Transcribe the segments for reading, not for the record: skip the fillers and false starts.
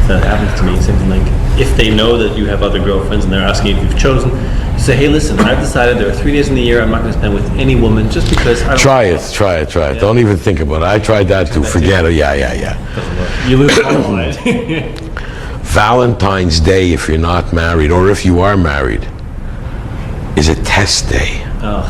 that happens to me. Something like, if they know that you have other girlfriends and they're asking if you've chosen, you say, hey, listen, I've decided there are 3 days in the year I'm not going to spend with any woman just because I don't... Try it. Yeah. Don't even think about it. I tried that too. Forget it. Yeah. Doesn't work. You lose all right. Valentine's Day, if you're not married, or if you are married, is a test day. Oh,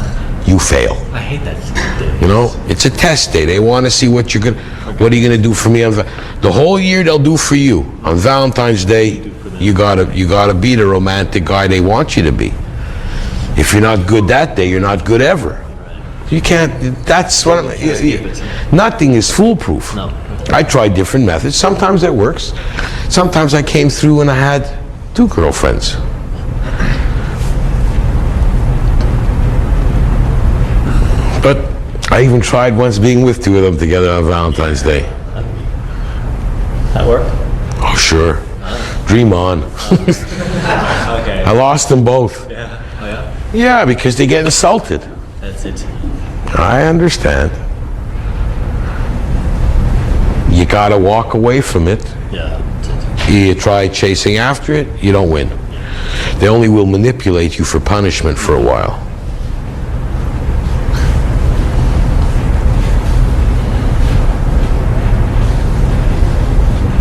You fail. I hate that day. You know, it's a test day. They want to see what you're what are you gonna do for me the whole year. They'll do for you. On Valentine's Day, you gotta be the romantic guy they want you to be. If you're not good that day, you're not good ever. You can't. That's what. Nothing is foolproof. No. I tried different methods. Sometimes it works. Sometimes I came through and I had 2 girlfriends. But I even tried once being with 2 of them together on Valentine's Day. That worked? Oh, sure. Dream on. Okay. I lost them both. Yeah. Oh, yeah? Yeah, because they get insulted. That's it. I understand. You gotta walk away from it. Yeah. That's it. You try chasing after it, you don't win. They only will manipulate you for punishment for a while.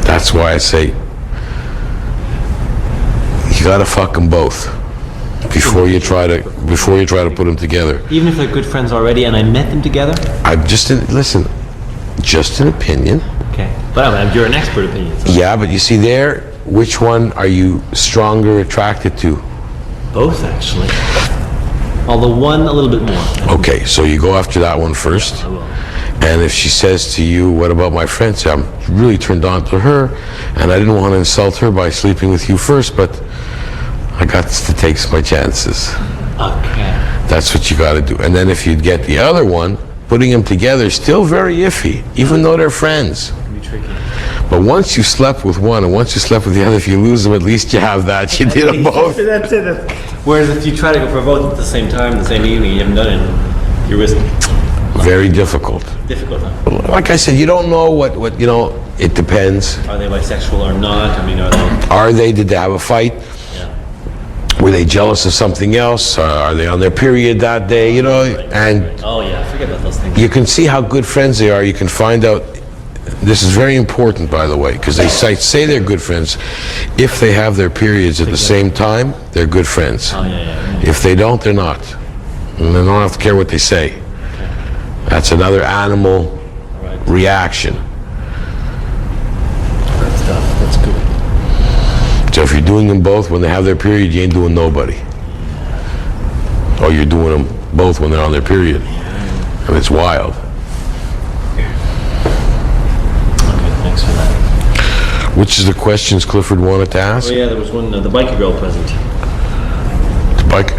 That's why I say you gotta fuck them both before you try to put them together. Even if they're good friends already and I met them together? I'm just just an opinion. Okay. But you're an expert opinion. So. Yeah, but you see there, which one are you stronger attracted to? Both, actually. Although one a little bit more. Okay, so you go after that one first. I will. And if she says to you, what about my friend? Say, I'm really turned on to her, and I didn't want to insult her by sleeping with you first, but I got to take my chances. Okay. That's what you got to do. And then if you get the other one, putting them together is still very iffy, even though they're friends. It can be tricky. But once you slept with one and once you slept with the other, if you lose them, at least you have that. You did them both. That's it. Whereas if you try to go for both at the same time, the same evening, you haven't done it, you're risking. Very difficult. Difficult, huh? Like I said, you don't know what you know, it depends. Are they bisexual or not? I mean, are they... Are they, did they have a fight? Yeah. Were they jealous of something else? Are they on their period that day? You know, and Oh, yeah, I forget about those things. you can see how good friends they are. You can find out, this is very important, by the way, because they say they're good friends. If they have their periods at the same time, they're good friends. Oh, yeah. If they don't, they're not. And they don't have to care what they say. That's another animal Right. reaction. Good stuff. That's good. So if you're doing them both when they have their period, you ain't doing nobody. Or you're doing them both when they're on their period. And it's wild. Okay, thanks for that. Which is the questions Clifford wanted to ask? Oh, yeah, there was one, the biker girl present. The bike.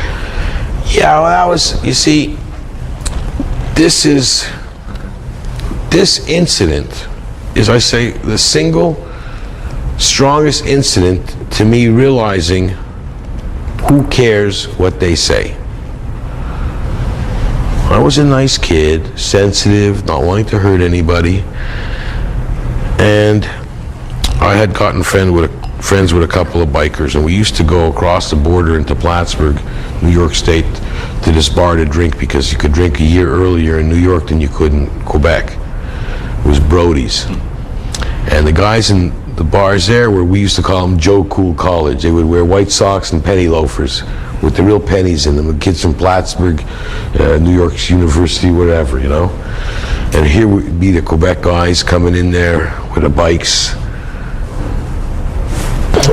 Yeah, well, that was, you see, this incident is, I say, the single strongest incident to me realizing who cares what they say. I was a nice kid, sensitive, not wanting to hurt anybody, and I had gotten friends with a couple of bikers, and we used to go across the border into Plattsburgh, New York State, to this bar to drink because you could drink a year earlier in New York than you could in Quebec. It was Brody's. And the guys in the bars there were, we used to call them Joe Cool College. They would wear white socks and penny loafers with the real pennies in them. The kids from Plattsburgh, New York's University, whatever, you know. And here would be the Quebec guys coming in there with the bikes.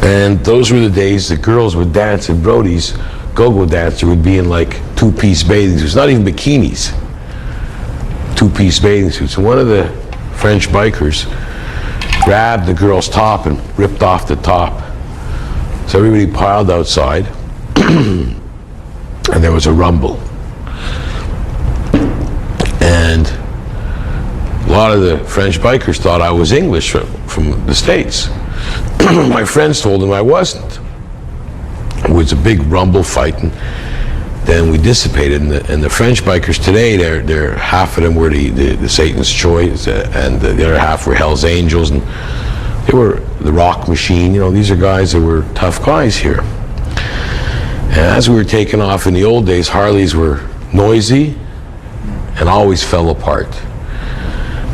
And those were the days the girls would dance at Brody's. Go-go dancer would be in like two-piece bathing suits, not even bikinis. Two-piece bathing suits. And one of the French bikers grabbed the girl's top and ripped off the top. So everybody piled outside, and there was a rumble. And a lot of the French bikers thought I was English from the States. My friends told them I wasn't. It was a big rumble fight, and then we dissipated. And the French bikers today, they're half of them were the Satan's Choice, and the other half were Hell's Angels. And They were the Rock Machine, you know, these are guys that were tough guys here. And as we were taking off in the old days, Harleys were noisy and always fell apart.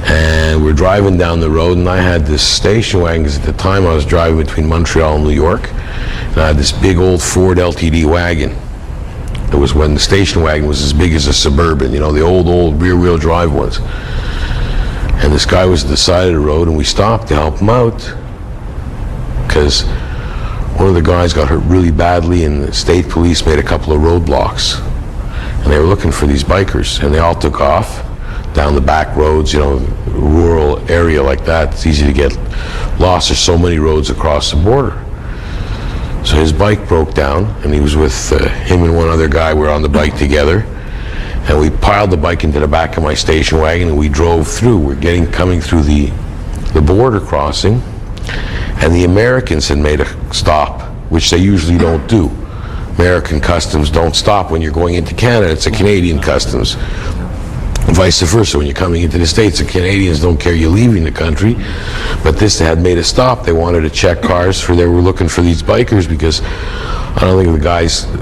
And we're driving down the road, and I had this station wagon, because at the time I was driving between Montreal and New York, and I had this big old Ford LTD wagon. It was when the station wagon was as big as a Suburban, you know, the old rear-wheel drive ones. And this guy was at the side of the road, and we stopped to help him out, because one of the guys got hurt really badly, and the state police made a couple of roadblocks. And they were looking for these bikers, and they all took off down the back roads, you know, rural area like that. It's easy to get lost. There's so many roads across the border. So his bike broke down, and he was with him and one other guy. We were on the bike together, and we piled the bike into the back of my station wagon, and we drove through. We're coming through the border crossing, and the Americans had made a stop, which they usually don't do. American customs don't stop when you're going into Canada. It's a Canadian customs. Vice versa, when you're coming into the States, the Canadians don't care you're leaving the country. But this had made a stop. They wanted to check cars, they were looking for these bikers, because I don't think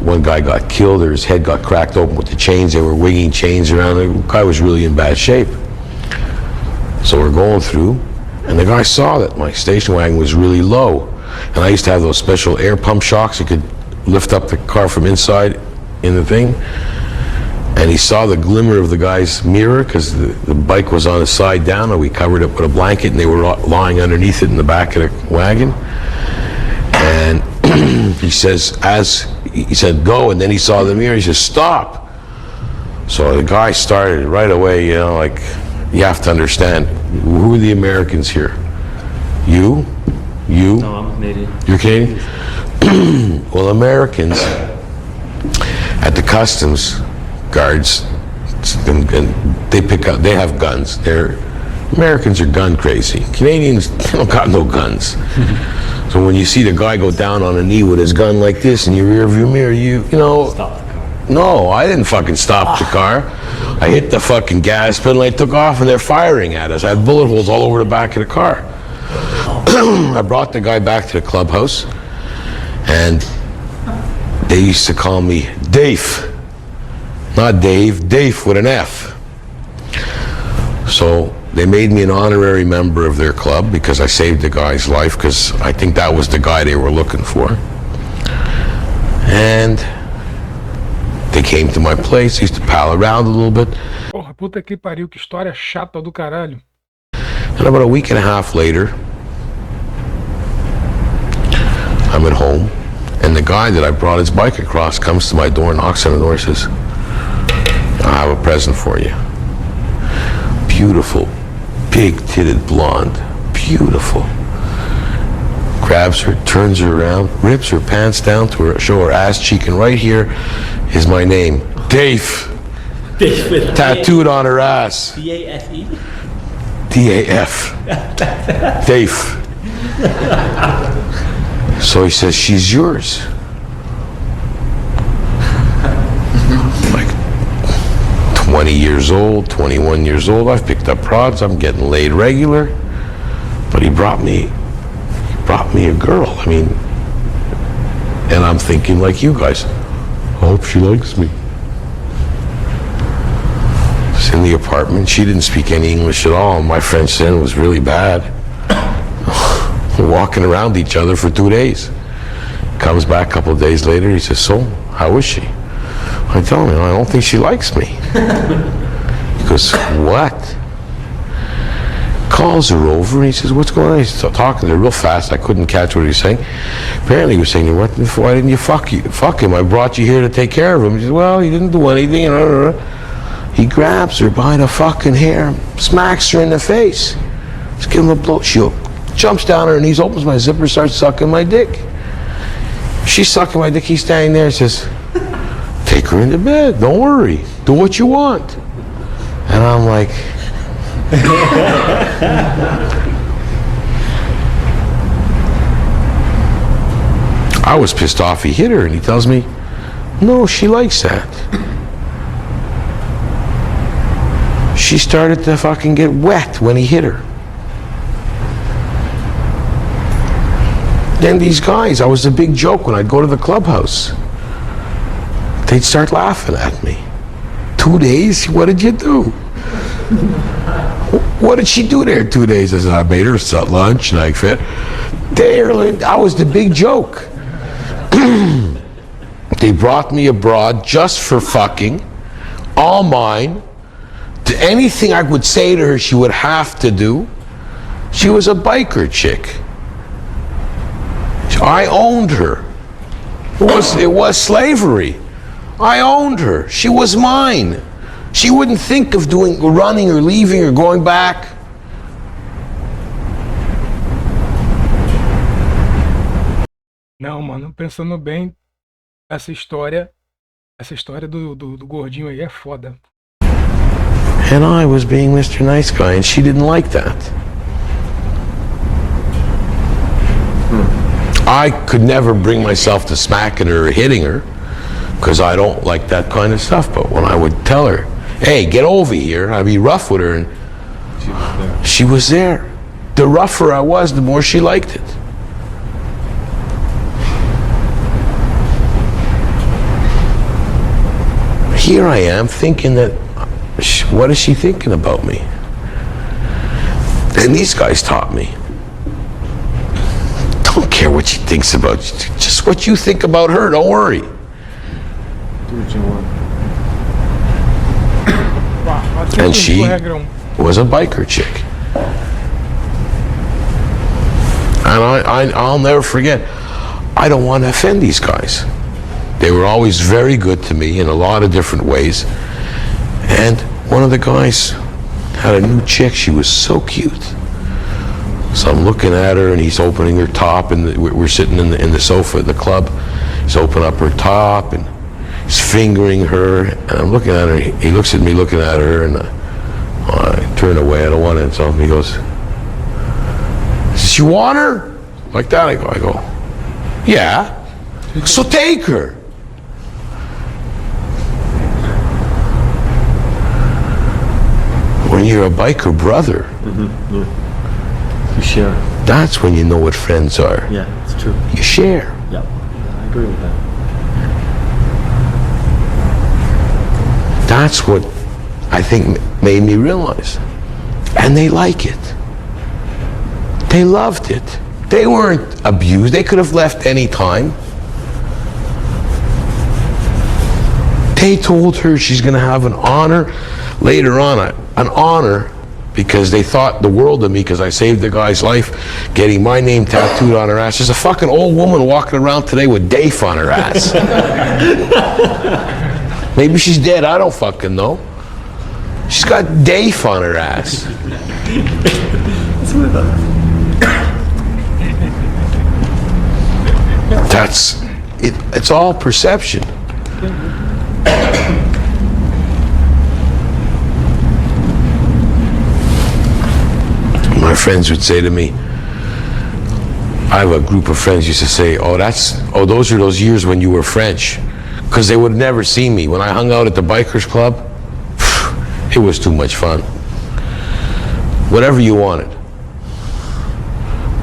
one guy got killed, or his head got cracked open with the chains. They were winging chains around. The guy was really in bad shape. So we're going through, and the guy saw that my station wagon was really low. And I used to have those special air pump shocks. You could lift up the car from inside in the thing. And he saw the glimmer of the guy's mirror, because the bike was on the side down, and we covered it with a blanket, and they were lying underneath it in the back of the wagon. And he said, go, and then he saw the mirror, he says, stop. So the guy started right away, you know, like, you have to understand, who are the Americans here? You? No, I'm Canadian. You're Canadian? Well, Americans at the customs guards, and they have guns. Americans are gun crazy. Canadians, they don't got no guns. So when you see the guy go down on a knee with his gun like this in your rear view mirror, you know. Stop the car. No, I didn't fucking stop the car. I hit the fucking gas pedal, I took off, and they're firing at us. I had bullet holes all over the back of the car. I brought the guy back to the clubhouse, and they used to call me Dave. Not Dave, Dave with an F. So they made me an honorary member of their club, because I saved the guy's life, because I think that was the guy they were looking for. And they came to my place, used to pal around a little bit. Porra, puta que pariu, que história chata do caralho. And about a week and a half later, I'm at home, and the guy that I brought his bike across comes to my door, knocks on the door, says, I have a present for you. Beautiful, big-titted blonde, beautiful. Grabs her, turns her around, rips her pants down to her, show her ass cheek, and right here is my name, Dave. Dave with Tattooed on her ass. D-A-F-E? D-A-F. Dave. So he says, she's yours. Like 20 years old, 21 years old, I've picked up prods, I'm getting laid regular. But he brought me a girl. I mean, and I'm thinking like you guys, I hope she likes me. It's in the apartment. She didn't speak any English at all. My French then was really bad. We're walking around each other for 2 days. Comes back a couple of days later, he says, so, how is she? I tell him, I don't think she likes me. He goes, what? Calls her over, and he says, what's going on? He's talking to her real fast. I couldn't catch what he was saying. Apparently he was saying, why didn't you fuck him? I brought you here to take care of him. He says, well, he didn't do anything. He grabs her by the fucking hair, smacks her in the face. Just give him a blow. She jumps down on her knees, opens my zipper, starts sucking my dick. She's sucking my dick. He's standing there and says, take her into bed. Don't worry. Do what you want. And I'm like, I was pissed off he hit her, and he tells me, no, she likes that. She started to fucking get wet when he hit her. Then these guys, I was a big joke when I'd go to the clubhouse. They'd start laughing at me. 2 days? What did you do? What did she do there 2 days? I said, I made her lunch and I fed. I was the big joke. They brought me abroad just for fucking, all mine. Anything I would say to her, she would have to do. She was a biker chick. I owned her. It was slavery. I owned her. She was mine. She wouldn't think of running or leaving or going back. Não, mano, pensando bem, essa história do gordinho aí é foda. And I was being Mr. Nice Guy, and she didn't like that. I could never bring myself to smacking her or hitting her, because I don't like that kind of stuff. But when I would tell her, hey, get over here, I'd be rough with her, and she was there. The rougher I was, the more she liked it. Here I am thinking that, what is she thinking about me? And these guys taught me. Don't care what she thinks about you. Just what you think about her, don't worry. Do what you want. And she was a biker chick. And I'll never forget, I don't want to offend these guys. They were always very good to me in a lot of different ways. And one of the guys had a new chick. She was so cute. So I'm looking at her, and he's opening her top, and we're sitting in the sofa at the club. He's opening up her top, and he's fingering her. And I'm looking at her. He looks at me looking at her, and I turn away. I don't want it. So he goes, "Does you want her?" Like that. I go, "Yeah." So take her. When you're a biker brother, You share. that's when you know what friends are. Yeah, it's true. You share. Yeah, I agree with that. That's what I think made me realize. And they like it. They loved it. They weren't abused. They could have left any time. They told her she's going to have an honor later on, an honor, because they thought the world of me because I saved the guy's life, getting my name tattooed on her ass. There's a fucking old woman walking around today with Dave on her ass. Maybe she's dead, I don't fucking know. She's got Dave on her ass. That's it. It's all perception. My friends would say to me, I have a group of friends used to say, those are those years when you were French. Because they would never see me. When I hung out at the bikers club, it was too much fun. Whatever you wanted.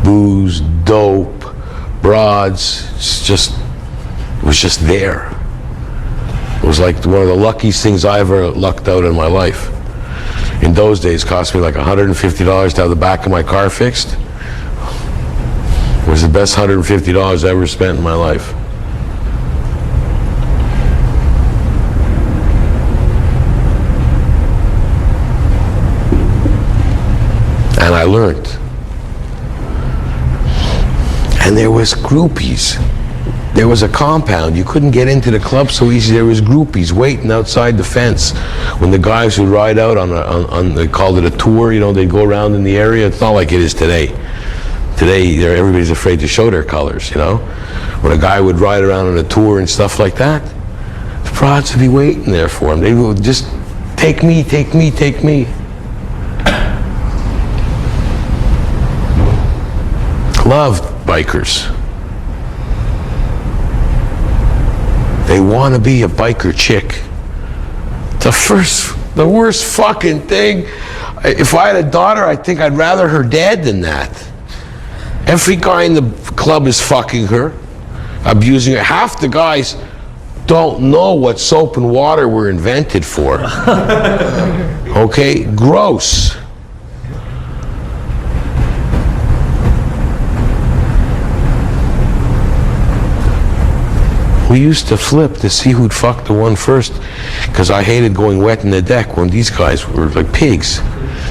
Booze, dope, broads, it was just there. It was like one of the luckiest things I ever lucked out in my life. In those days, it cost me like $150 to have the back of my car fixed. It was the best $150 I ever spent in my life. And I learned. And there was groupies. There was a compound. You couldn't get into the club so easy. There was groupies waiting outside the fence. When the guys would ride out on they called it a tour, they'd go around in the area. It's not like it is today. Today, everybody's afraid to show their colors, When a guy would ride around on a tour and stuff like that, the prods would be waiting there for him. They would just, take me, take me, take me. Loved bikers. They want to be a biker chick. The worst fucking thing. If I had a daughter, I think I'd rather her dead than that. Every guy in the club is fucking her, abusing her. Half the guys don't know what soap and water were invented for. Okay? Gross. We used to flip to see who'd fuck the one first, because I hated going wet in the deck when these guys were like pigs.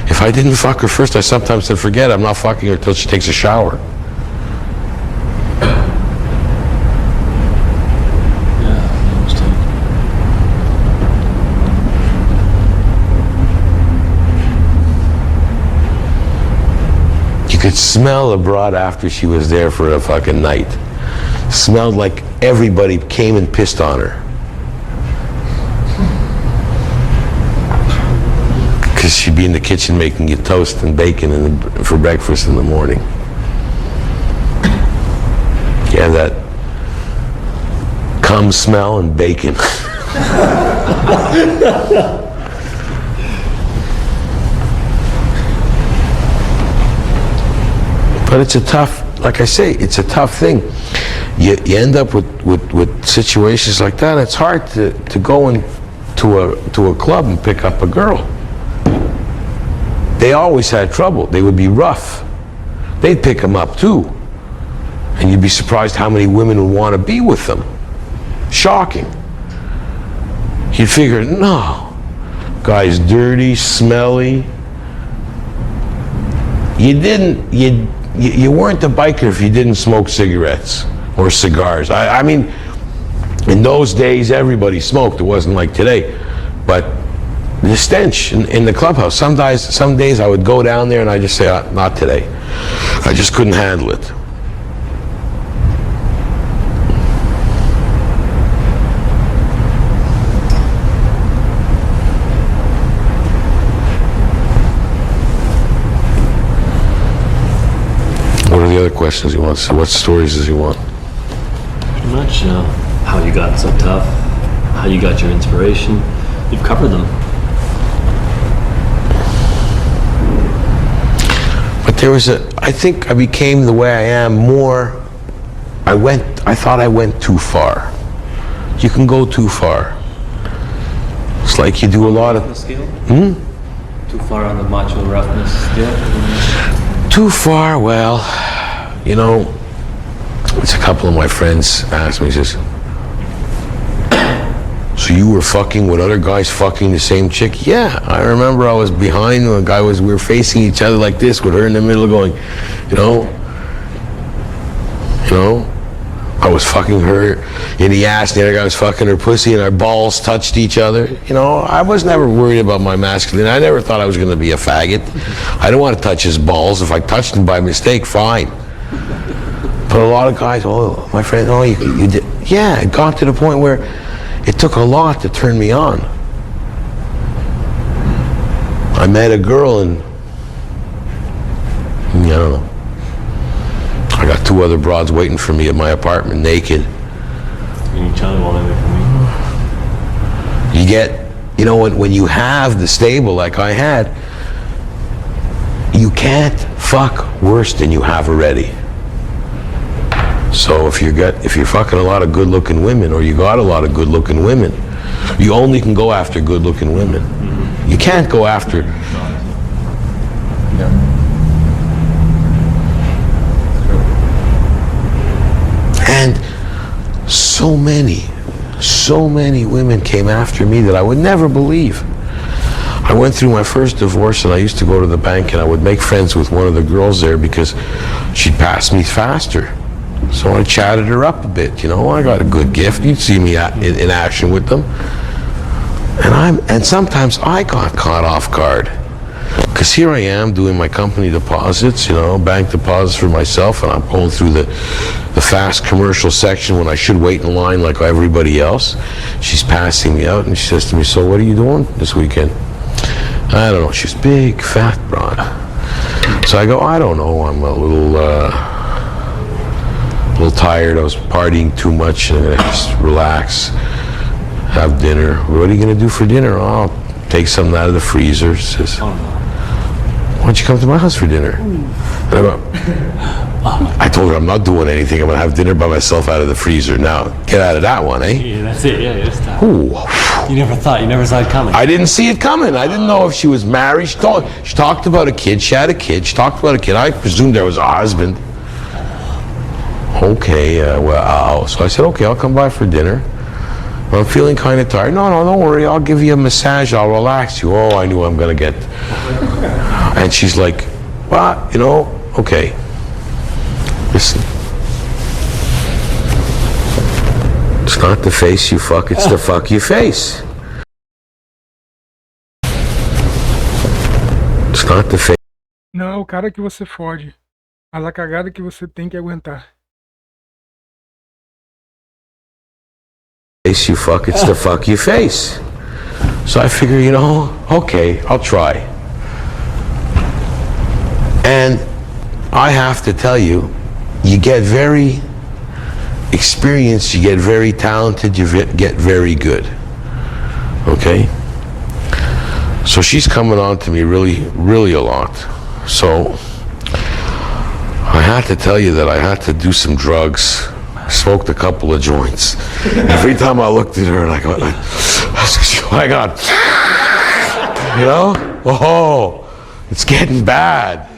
If I didn't fuck her first, I sometimes said, forget it, I'm not fucking her till she takes a shower. Yeah, I understand. You could smell a broad after she was there for a fucking night. Smelled like everybody came and pissed on her. Because she'd be in the kitchen making you toast and bacon for breakfast in the morning. Yeah, that cum smell and bacon. But it's a tough, like I say, it's a tough thing. You end up with situations like that. It's hard to go to a club and pick up a girl. They always had trouble. They would be rough. They'd pick them up too. And you'd be surprised how many women would want to be with them. Shocking. You'd figure, no, guy's dirty, smelly. You weren't a biker if you didn't smoke cigarettes or cigars. I mean, in those days, everybody smoked. It wasn't like today. But the stench in the clubhouse, some days I would go down there and I'd just say, not today. I just couldn't handle it. What are the other questions he wants? What stories does he want? Pretty much how you got so tough, how you got your inspiration. You've covered them. But I think I became the way I am more, I thought I went too far. You can go too far. It's like you do a lot of... Scale? Too far on the macho roughness scale? Too far, well, you know, it's a couple of my friends asked me, says, so you were fucking with other guys fucking the same chick? Yeah, I remember I was behind, we were facing each other like this with her in the middle going, you know, I was fucking her in the ass, the other guy was fucking her pussy, and our balls touched each other. You know, I was never worried about my masculinity. I never thought I was going to be a faggot. I didn't want to touch his balls. If I touched them by mistake, fine. But a lot of guys, oh, my friend, oh, you did. Yeah, it got to the point where it took a lot to turn me on. I met a girl and, I don't know. I got 2 other broads waiting for me at my apartment, naked. Can you tell me while they wait for me? You get, you know, when you have the stable like I had, you can't fuck worse than you have already. So if you're fucking a lot of good-looking women, or you got a lot of good-looking women, you only can go after good-looking women. You can't go after. And so many women came after me that I would never believe. I went through my first divorce and I used to go to the bank and I would make friends with one of the girls there because she'd pass me faster. So I chatted her up a bit, you know, I got a good gift. You'd see me in action with them. And sometimes I got caught off guard. Because here I am doing my company deposits, you know, bank deposits for myself, and I'm going through the fast commercial section when I should wait in line like everybody else. She's passing me out and she says to me, so what are you doing this weekend? I don't know. She's big, fat broad. So I go, I don't know. I'm a little tired. I was partying too much and I'm going to just relax, have dinner. What are you going to do for dinner? Oh, I'll take something out of the freezer. She says, why don't you come to my house for dinner? And I go, I told her I'm not doing anything. I'm gonna have dinner by myself out of the freezer. Now, get out of that one, eh? Yeah, that's it. Yeah, it's tough. Ooh. You never saw it coming. I didn't see it coming. I didn't know if she was married. She talked about a kid. She had a kid. She talked about a kid. I presumed there was a husband. Okay, so I said, okay, I'll come by for dinner. I'm feeling kind of tired. No, don't worry. I'll give you a massage. I'll relax you. Oh, I knew I'm going to get... And she's like, well, okay. Listen. It's not the face you fuck, it's the fuck you face. It's not the Não é o cara que você fode, mas a cagada que você tem que aguentar. face you fuck, it's the fuck you face. So I figure, okay, I'll try. And I have to tell you, you get very experienced, you get very talented, you get very good. Okay? So she's coming on to me really, really a lot. So I had to tell you that I had to do some drugs. Smoked a couple of joints. Every time I looked at her and I go, oh my God. Oh, it's getting bad,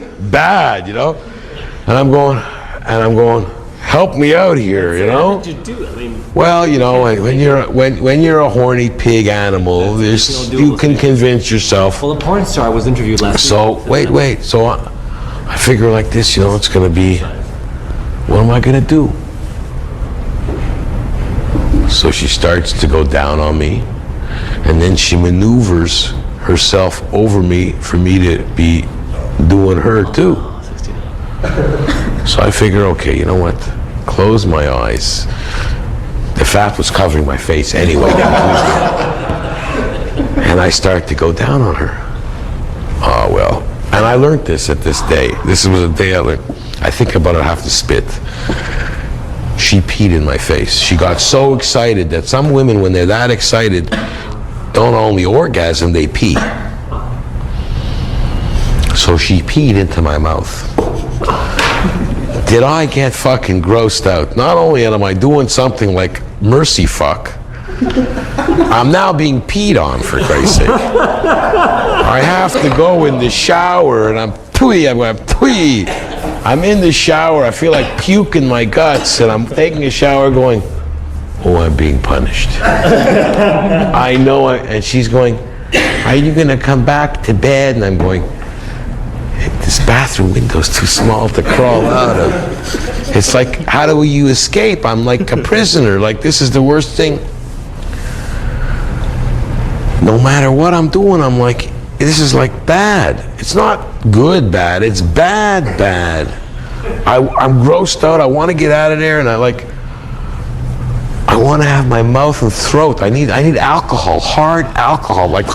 And I'm going, help me out here, What did you do? I mean, Well, when you're a horny pig animal, you can convince yourself. well, a porn star was interviewed last So week. wait. So I figure like this, it's going to be. What am I going to do? So she starts to go down on me, and then she maneuvers herself over me for me to be doing her too. So I figure, okay, you know what? Close my eyes. The fat was covering my face anyway. And I start to go down on her. Oh, well. And I learned this at this day. This was a day I learned. I think about it, I have to spit. She peed in my face. She got so excited that some women, when they're that excited, don't only orgasm, they pee. So she peed into my mouth. Did I get fucking grossed out? Not only am I doing something like mercy fuck, I'm now being peed on, for Christ's sake. I have to go in the shower and I'm in the shower, I feel like puking my guts, and I'm taking a shower going, oh, I'm being punished. I know it. And she's going, are you going to come back to bed? And I'm going, this bathroom window's too small to crawl out of. It's like, how do you escape? I'm like a prisoner. Like, this is the worst thing. No matter what I'm doing, I'm like, this is like bad. It's not good bad, it's bad. I'm grossed out, I want to get out of there, and I want to have my mouth and throat. I need alcohol, hard alcohol, like.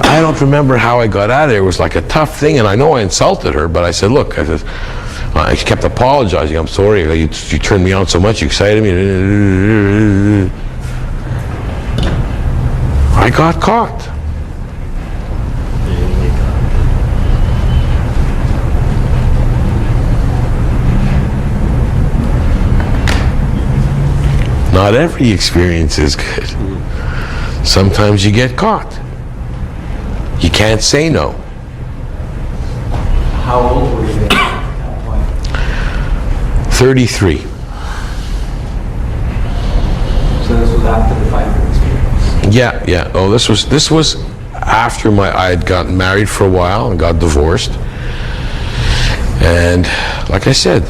I don't remember how I got out of there. It was like a tough thing, and I know I insulted her, but I said, look, she kept apologizing. I'm sorry, you turned me on so much, you excited me. I got caught. Not every experience is good. Sometimes you get caught. You can't say no. How old were you then at that point? 33. So this was after the fighting experience? Yeah. Oh, this was after I had gotten married for a while and got divorced. And like I said,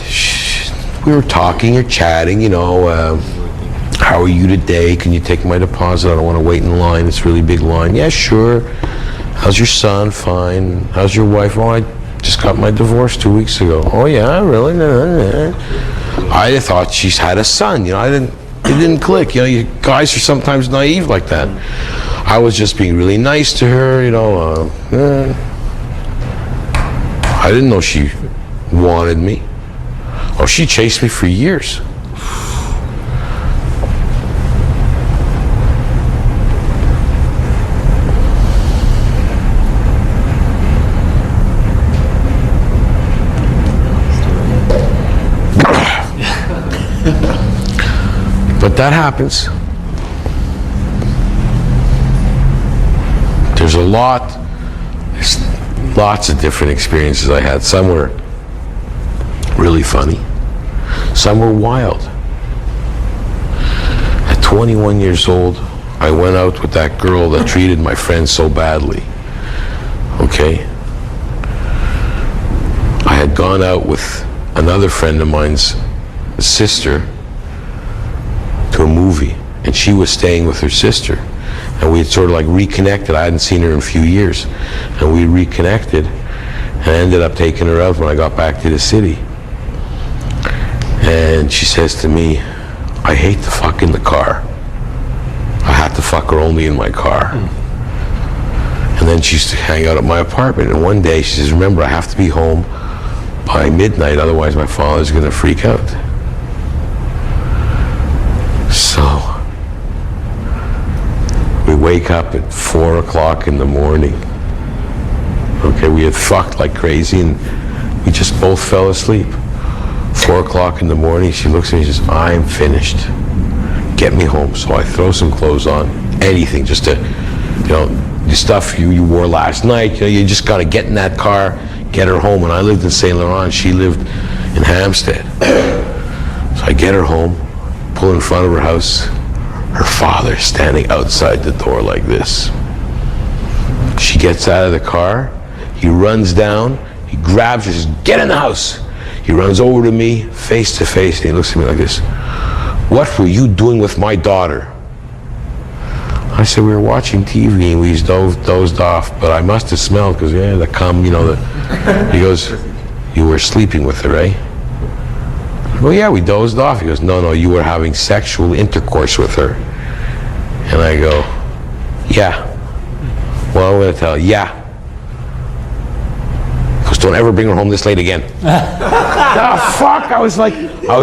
we were talking or chatting, how are you today? Can you take my deposit? I don't want to wait in line. It's a really big line. Yeah, sure. How's your son? Fine. How's your wife? Oh, I just got my divorce 2 weeks ago. Oh yeah, really? I thought she's had a son. It didn't click. You guys are sometimes naive like that. I was just being really nice to her. I didn't know she wanted me. Oh, she chased me for years. But that happens. There's lots of different experiences I had. Some were really funny. Some were wild. At 21 years old, I went out with that girl that treated my friend so badly. Okay? I had gone out with another friend of mine's sister to a movie, and she was staying with her sister. And we had sort of like reconnected. I hadn't seen her in a few years. And we reconnected, and I ended up taking her out when I got back to the city. And she says to me, I hate to fuck in the car. I had to fuck her only in my car. And then she used to hang out at my apartment. And one day she says, remember, I have to be home by midnight, otherwise my father's gonna freak out. So, we wake up at 4 o'clock in the morning. Okay, we had fucked like crazy and we just both fell asleep. 4 o'clock in the morning, she looks at me and says, I'm finished. Get me home. So I throw some clothes on, anything, just to, the stuff you wore last night, you just gotta get in that car, get her home. And I lived in Saint Laurent, she lived in Hampstead. So I get her home, pull in front of her house, her father standing outside the door like this. She gets out of the car, he runs down, he grabs her, says, get in the house. He runs over to me, face to face, and he looks at me like this. What were you doing with my daughter? I said, we were watching TV and we dozed off, but I must have smelled, because the cum, He goes, you were sleeping with her, eh? Well, yeah, we dozed off. He goes, no, you were having sexual intercourse with her. And I go, yeah. Well, I'm going to tell you, yeah. He goes, don't ever bring her home this late again. Fuck, I was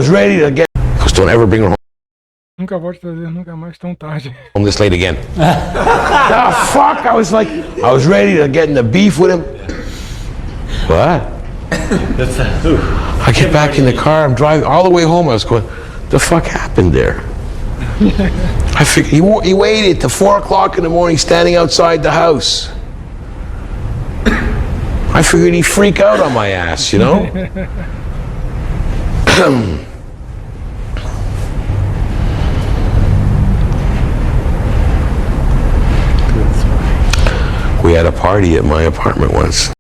ready to get. He goes, don't ever bring her Nunca volte a trazer nunca mais tão tarde. home this late again. Fuck, I was ready to get in the beef with him. What? I get back in the car, I'm driving all the way home. I was going, the fuck happened there? I figured he waited till 4 o'clock in the morning standing outside the house. I figured he'd freak out on my ass, We had a party at my apartment once.